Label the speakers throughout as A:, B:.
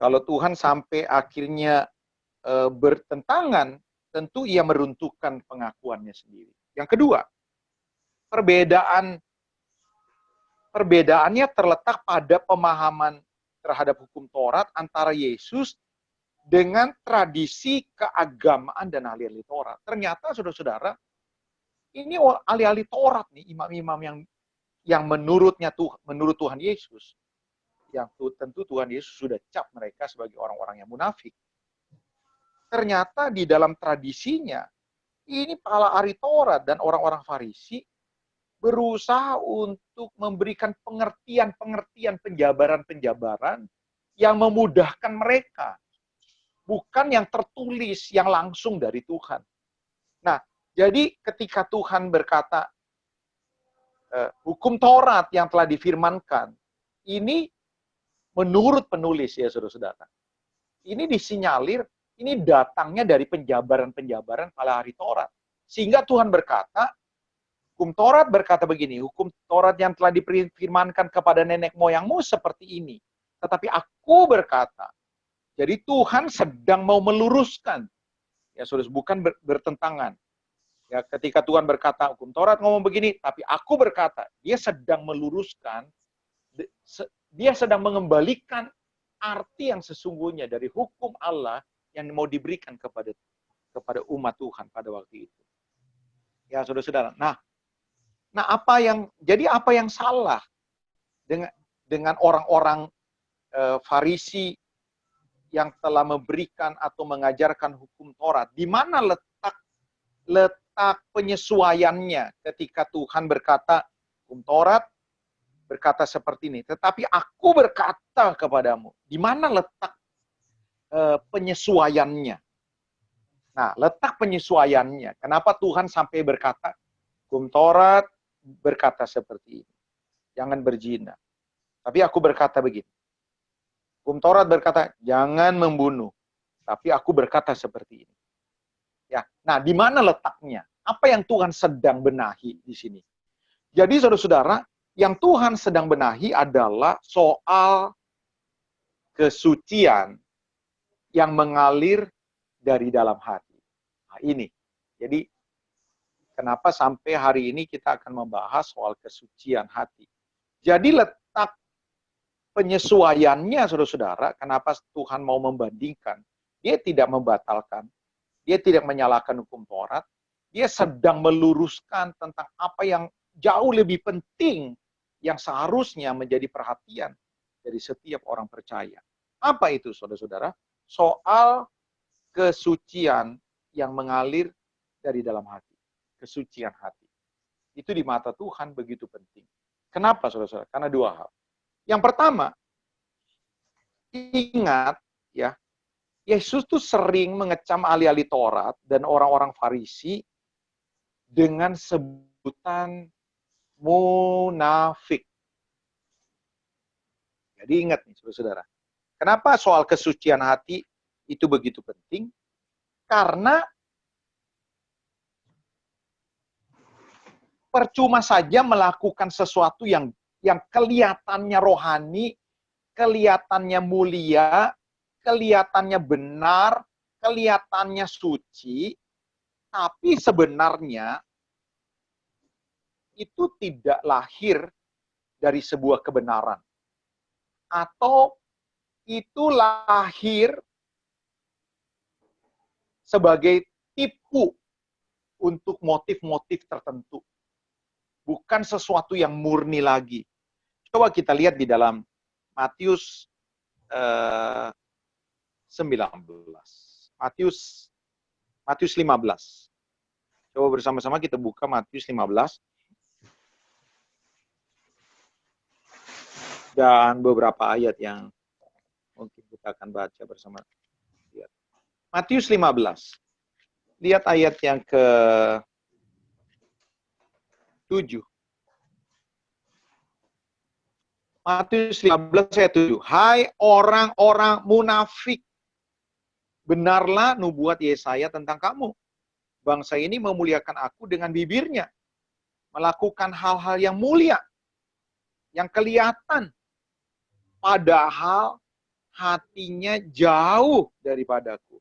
A: Kalau Tuhan sampai akhirnya bertentangan, tentu ia meruntuhkan pengakuannya sendiri. Yang kedua, perbedaannya terletak pada pemahaman terhadap hukum Taurat antara Yesus dengan tradisi keagamaan dan ahli-ahli Taurat. Ternyata saudara-saudara, ini ahli-ahli Taurat nih, imam-imam yang menurut Tuhan Yesus, yang tentu Tuhan Yesus sudah cap mereka sebagai orang-orang yang munafik. Ternyata di dalam tradisinya, ini para ahli Taurat dan orang-orang Farisi berusaha untuk memberikan pengertian-pengertian, penjabaran-penjabaran yang memudahkan mereka. Bukan yang tertulis, yang langsung dari Tuhan. Nah, jadi ketika Tuhan berkata, hukum Taurat yang telah difirmankan, ini menurut penulis ya saudara-saudara, ini disinyalir, ini datangnya dari penjabaran-penjabaran para ahli Taurat. Sehingga Tuhan berkata, hukum Taurat berkata begini, hukum Taurat yang telah difirmankan kepada nenek moyangmu seperti ini. Tetapi aku berkata, jadi Tuhan sedang mau meluruskan, ya saudara, bukan bertentangan. Ya, ketika Tuhan berkata, hukum Taurat ngomong begini, tapi aku berkata, dia sedang meluruskan, dia sedang mengembalikan arti yang sesungguhnya dari hukum Allah yang mau diberikan kepada umat Tuhan pada waktu itu. Ya, saudara-saudara. Nah, apa yang salah dengan orang-orang Farisi yang telah memberikan atau mengajarkan hukum Taurat? Di mana letak penyesuaiannya ketika Tuhan berkata, hukum Taurat berkata seperti ini, tetapi aku berkata kepadamu. Di mana letak penyesuaiannya? Nah, letak penyesuaiannya. Kenapa Tuhan sampai berkata, hukum Taurat berkata seperti ini. Jangan berzina. Tapi aku berkata begini. Hukum Taurat berkata, jangan membunuh. Tapi aku berkata seperti ini. Ya, nah, di mana letaknya? Apa yang Tuhan sedang benahi di sini? Jadi, saudara-saudara, yang Tuhan sedang benahi adalah soal kesucian yang mengalir dari dalam hati. Nah, ini. Jadi, kenapa sampai hari ini kita akan membahas soal kesucian hati. Jadi, letak penyesuaiannya, saudara-saudara, kenapa Tuhan mau membandingkan? Dia tidak membatalkan, dia tidak menyalahkan hukum Taurat, dia sedang meluruskan tentang apa yang jauh lebih penting yang seharusnya menjadi perhatian dari setiap orang percaya. Apa itu, saudara-saudara? Soal kesucian yang mengalir dari dalam hati. Kesucian hati. Itu di mata Tuhan begitu penting. Kenapa, saudara-saudara? Karena dua hal. Yang pertama, ingat ya, Yesus tuh sering mengecam ahli-ahli Taurat dan orang-orang Farisi dengan sebutan munafik. Jadi ingat nih, saudara-saudara. Kenapa soal kesucian hati itu begitu penting? Karena percuma saja melakukan sesuatu yang kelihatannya rohani, kelihatannya mulia, kelihatannya benar, kelihatannya suci, tapi sebenarnya itu tidak lahir dari sebuah kebenaran. Atau itu lahir sebagai tipu untuk motif-motif tertentu. Bukan sesuatu yang murni lagi. Coba kita lihat di dalam Matius 19. Matius 15. Coba bersama-sama kita buka Matius 15. Dan beberapa ayat yang mungkin kita akan baca bersama. Matius 15. Lihat ayat yang ke-7. Matius 15 ayat 7. Hai orang-orang munafik, benarlah nubuat Yesaya tentang kamu. Bangsa ini memuliakan aku dengan bibirnya, melakukan hal-hal yang mulia, yang kelihatan. Padahal hatinya jauh daripadaku.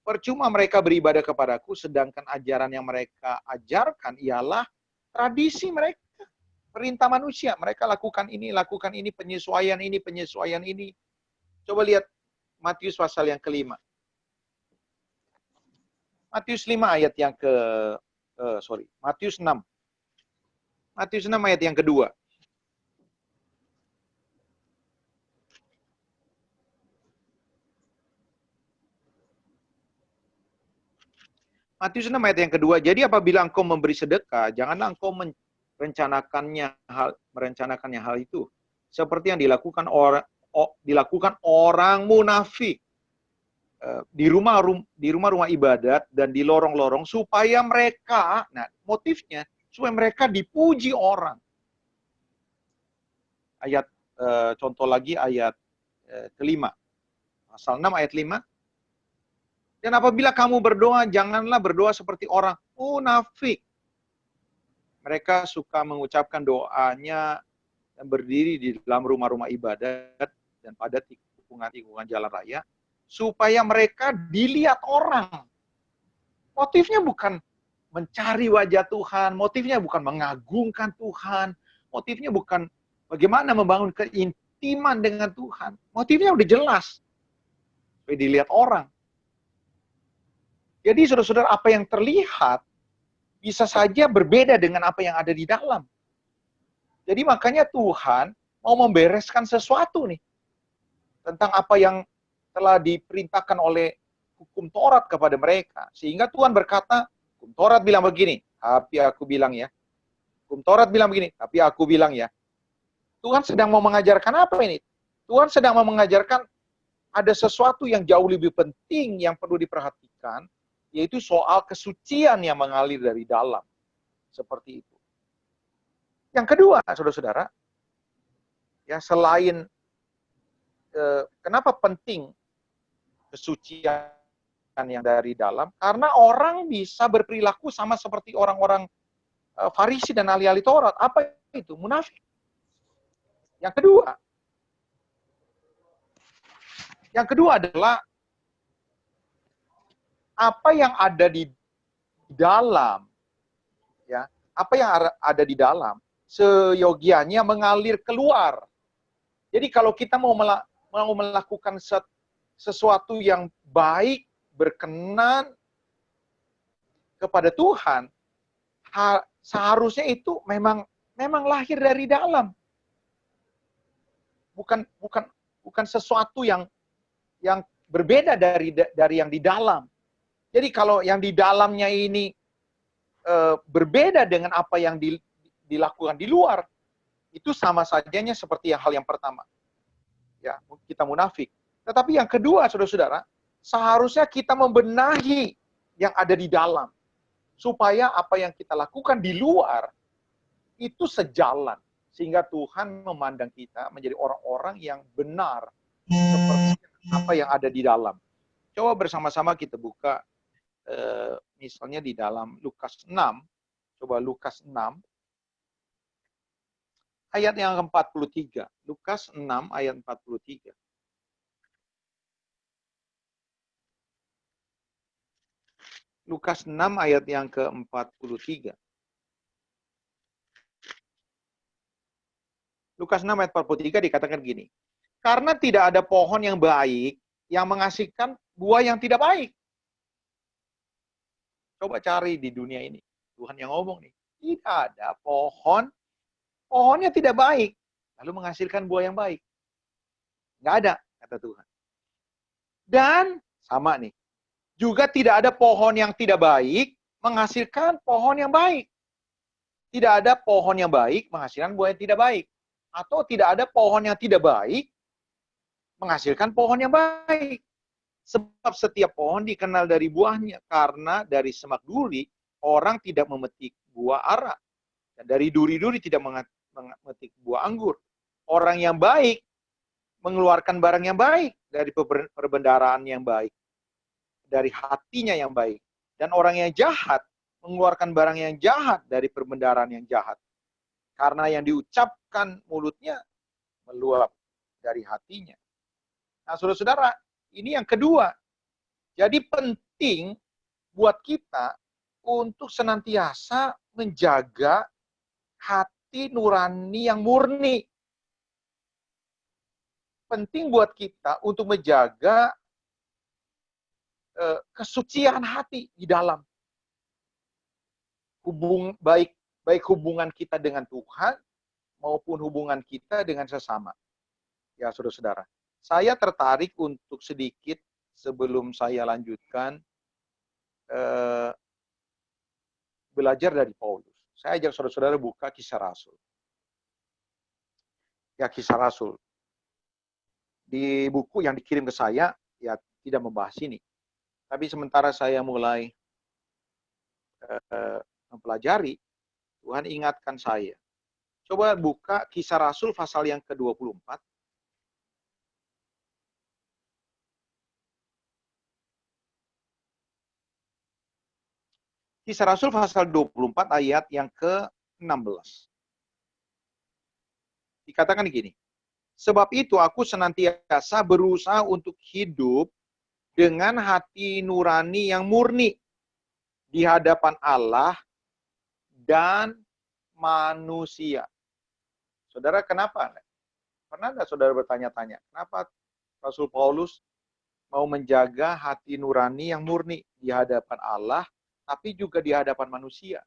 A: Percuma mereka beribadah kepadaku, sedangkan ajaran yang mereka ajarkan ialah tradisi mereka. Perintah manusia, mereka lakukan ini, penyesuaian ini, penyesuaian ini. Coba lihat Matius pasal yang kelima. Matius 5 ayat yang Matius 6. Matius 6 ayat yang kedua. Matius 6 ayat yang kedua. Jadi apabila engkau memberi sedekah, janganlah engkau merencanakannya hal itu seperti yang dilakukan orang munafik di rumah-rumah ibadat dan di lorong-lorong supaya mereka, motifnya supaya mereka dipuji orang. Ayat contoh lagi ayat kelima. Pasal 6 ayat 5. Dan apabila kamu berdoa, janganlah berdoa seperti orang munafik. Mereka suka mengucapkan doanya dan berdiri di dalam rumah-rumah ibadat dan pada tikungan-tikungan jalan raya, supaya mereka dilihat orang. Motifnya bukan mencari wajah Tuhan, motifnya bukan mengagungkan Tuhan, motifnya bukan bagaimana membangun keintiman dengan Tuhan. Motifnya udah jelas, supaya dilihat orang. Jadi saudara-saudara, apa yang terlihat bisa saja berbeda dengan apa yang ada di dalam. Jadi makanya Tuhan mau membereskan sesuatu nih tentang apa yang telah diperintahkan oleh hukum Taurat kepada mereka. Sehingga Tuhan berkata, hukum Taurat bilang begini, tapi aku bilang ya. Hukum Taurat bilang begini, tapi aku bilang ya. Tuhan sedang mau mengajarkan apa ini? Tuhan sedang mau mengajarkan ada sesuatu yang jauh lebih penting yang perlu diperhatikan, yaitu soal kesucian yang mengalir dari dalam. Seperti itu. Yang kedua, saudara-saudara, ya selain kenapa penting kesucian yang dari dalam? Karena orang bisa berperilaku sama seperti orang-orang Farisi dan ahli-ahli Taurat. Apa itu? Munafik. Yang kedua adalah apa yang ada di dalam, ya, apa yang ada di dalam seyogianya mengalir keluar. Jadi kalau kita mau melakukan sesuatu yang baik, berkenan kepada Tuhan, seharusnya itu memang lahir dari dalam. Bukan sesuatu yang berbeda dari yang di dalam. Jadi kalau yang di dalamnya ini berbeda dengan apa yang dilakukan di luar, itu sama sajanya seperti hal yang pertama. Ya, kita munafik. Tetapi yang kedua, saudara-saudara, seharusnya kita membenahi yang ada di dalam. Supaya apa yang kita lakukan di luar, itu sejalan. Sehingga Tuhan memandang kita menjadi orang-orang yang benar. Seperti apa yang ada di dalam. Coba bersama-sama kita buka, misalnya di dalam Lukas 6. Coba Lukas 6. Ayat yang ke-43. Lukas 6 ayat 43. Lukas 6 ayat yang ke-43. Lukas 6 ayat 43 dikatakan gini. Karena tidak ada pohon yang baik yang menghasilkan buah yang tidak baik. Coba cari di dunia ini. Tuhan yang ngomong nih. Tidak ada pohonnya tidak baik, lalu menghasilkan buah yang baik. Nggak ada, kata Tuhan. Dan sama nih, juga tidak ada pohon yang tidak baik menghasilkan pohon yang baik. Tidak ada pohon yang baik menghasilkan buah yang tidak baik. Atau tidak ada pohon yang tidak baik menghasilkan pohon yang baik. Sebab setiap pohon dikenal dari buahnya. Karena dari semak duri, orang tidak memetik buah ara. Dan dari duri-duri tidak memetik buah anggur. Orang yang baik mengeluarkan barang yang baik dari perbendaharaan yang baik. Dari hatinya yang baik. Dan orang yang jahat mengeluarkan barang yang jahat dari perbendaharaan yang jahat. Karena yang diucapkan mulutnya meluap dari hatinya. Nah, saudara-saudara, ini yang kedua. Jadi penting buat kita untuk senantiasa menjaga hati nurani yang murni. Penting buat kita untuk menjaga kesucian hati di dalam baik hubungan kita dengan Tuhan maupun hubungan kita dengan sesama. Ya, saudara-saudara. Saya tertarik untuk sedikit sebelum saya lanjutkan belajar dari Paulus. Saya ajak saudara-saudara buka Kisah Rasul. Ya, Kisah Rasul. Di buku yang dikirim ke saya, ya tidak membahas ini. Tapi sementara saya mulai mempelajari, Tuhan ingatkan saya. Coba buka Kisah Rasul pasal yang ke-24. Kisah Rasul pasal 24 ayat yang ke-16. Dikatakan gini, sebab itu aku senantiasa berusaha untuk hidup dengan hati nurani yang murni di hadapan Allah dan manusia. Saudara, kenapa? Pernah nggak saudara bertanya-tanya, kenapa Rasul Paulus mau menjaga hati nurani yang murni di hadapan Allah, tapi juga di hadapan manusia?